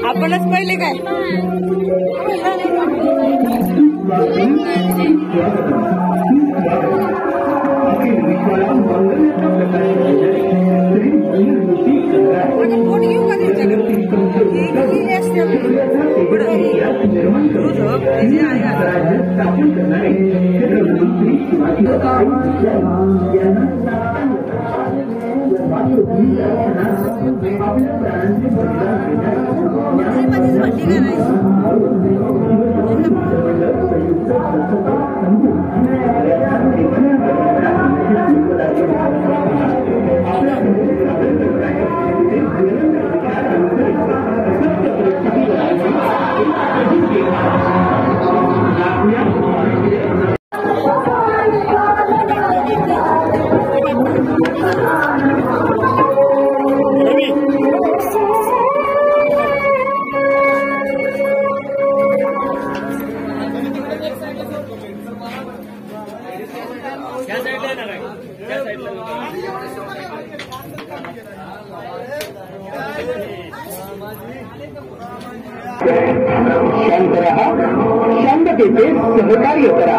आपणच पहिले काय शांत रहा, शांततेचे सहकार्य करा.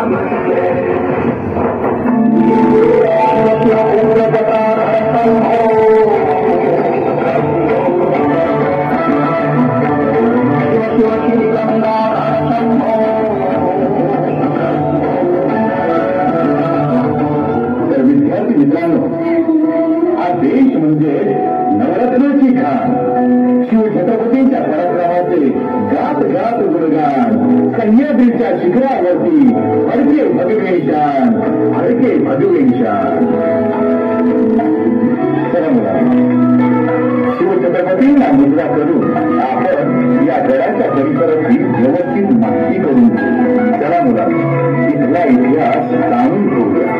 तर विद्यार्थी मित्रांनो, हा देश म्हणजे नवरत्नाची खाण. शिव छत्रपतींच्या पराक्रमाचे गात गात गुणगान. सह्याद्रीच्या शिखरावरती हरके भगवेशान, हरके भगवेशान. शिवछत्रपतींना मुद्रा करून आपण या गडाच्या परिसराची व्यवस्थित माहिती करून घेऊ. चला मुला, इथला इतिहास जाणून घेऊया.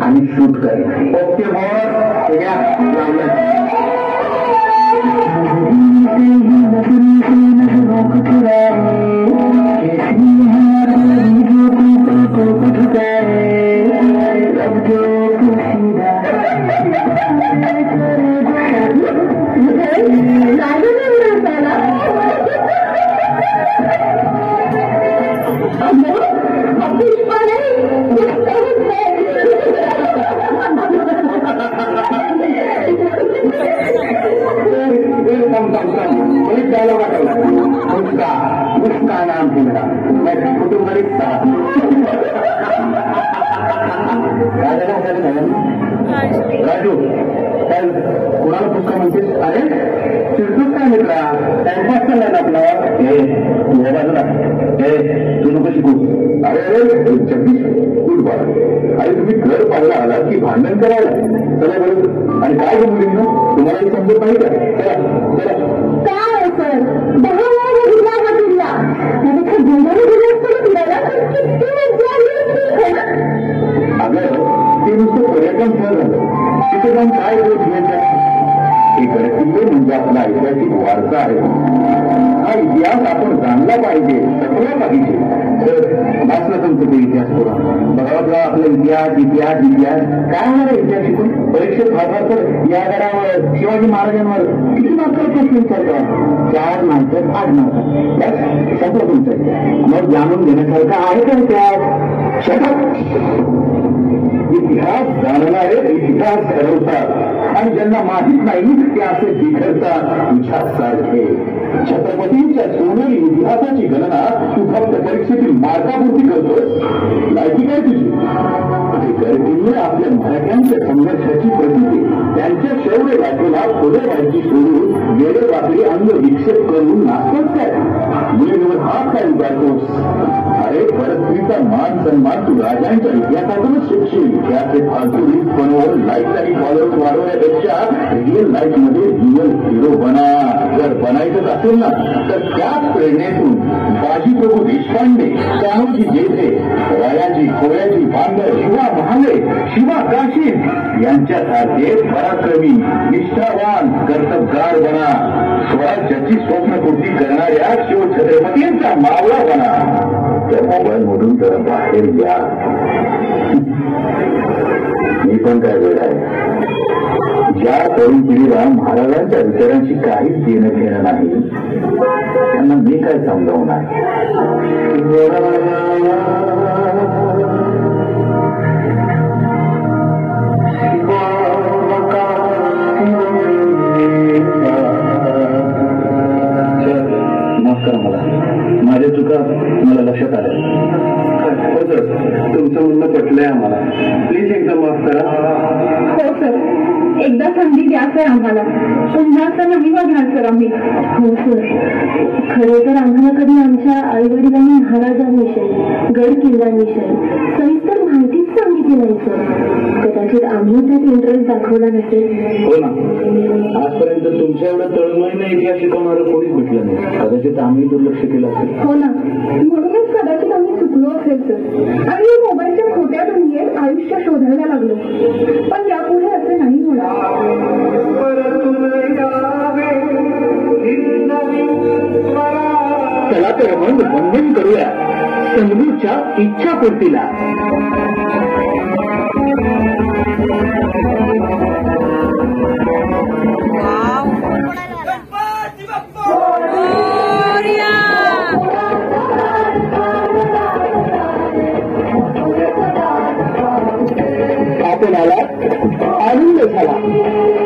आणि शूट कर. ओके उसका नाम थी मेरा, मैं कुटुंब था. राजू, चल कुणाला पुस्तक म्हणतेस? अरे चिडतोस काय मित्रा? टाइमपास चाललाय ना आपला. हे तू बाजूला, हे तू नको शिकू. अरे अरे जगदीश, गुड बॉय. अरे तुम्ही घर पाहायला आलात की भांडण करायला? चला बरोबर. आणि काय गं मुलींना, तुम्हाला समजत नाही का? चला चला. काय सर 10 वेळा बघितला हा किल्ला. मला किती मजा आली. म्हणतो ते इतिहास बघा आपला इतिहास इतिहास इतिहास काय होणार आहे इतिहास शिकून परीक्षेत फार तर या गडावर शिवाजी महाराजांवर किती मार्कावर प्रश्न विचारतात 4 मार्क 8 मार्क सगळं तुमचं मग जाणून घेण्यासारखं आहे का इतिहास इतिहास जाणणारे इतिहास ठरवतात आणि ज्यांना माहीत नाही ते असे बिघडतात तुझ्यासारखे छत्रपतींच्या सोनेरी इतिहासाची गणना तू फक्त परीक्षेतील मार्कापुरती करतोस लायकी काय तुझी गडकिल्ले आपल्या मराठ्यांच्या संघर्षाची प्रतीके त्यांच्या शौर्य गाठेला खोले व्हायची सोडून वेळे वाकडी अंग विक्षेप करून नाचतोच काय मुलीवर हात काय उभारतोस अरे परस्त्रीचा मान सन्मान तू राजांच्या इतिहासातूनच शिकशील त्याचे फालतू रीतपणावर लाईक आणि फॉलोअर्स वाढवण्यापेक्षा रिअल लाईफ मध्ये रिअल हिरो बना जर बनायचंच असेल ना तर त्याच प्रेरणेतून बाजीप्रभू देशपांडे कान्होजी जेठे रायाजी खोयाजी बांगर शिवा महाले शिवा काशी यांच्यासारखे पराक्रमी निष्ठावान कर्तबगार बना स्वराज्याची स्वप्नपूर्ती करणाऱ्या शिवछत्रपतींचा मावळा बना त्या मोबाईल मधून जरा बाहेर या मी पण काय वेळ आहे ज्या तरुण पिढीला महाराजांच्या विचारांशी काहीच देणं घेणं नाही त्यांना मी काय समजावणार माफ करा मला माझ्या चुका मला लक्षात आल्या हो सर तुमचं म्हणणं पटलंय आम्हाला प्लीज एकदा माफ करा हो सर एकदा संधी द्या सर आम्हाला पुन्हा असं नाही बघणार सर आम्ही हो सर खरे तर आम्हाला कधी आमच्या आई वडिलांनी महाराजांविषयी गड किल्ल्यांविषयी सविस्तर माहितीच सांगितली नाही सर कदाचित आम्ही त्यात इंटरेस्ट दाखवला नसेल हो ना आजपर्यंत तुमच्या एवढं तळमळीने इतिहास शिकवणारं कोणीच भेटलं नाही कदाचित आम्ही दुर्लक्ष केलं असेल हो ना म्हणूनच कदाचित आम्ही चुकलो असेल सर आणि मोबाईलच्या खोट्या दुनियेत आयुष्य शोधायला लागलो पण यापुढे असे नाही होणार चला तर मग वंदन करूया संगरूच्या इच्छापूर्तीला आपण आला आनंद झाला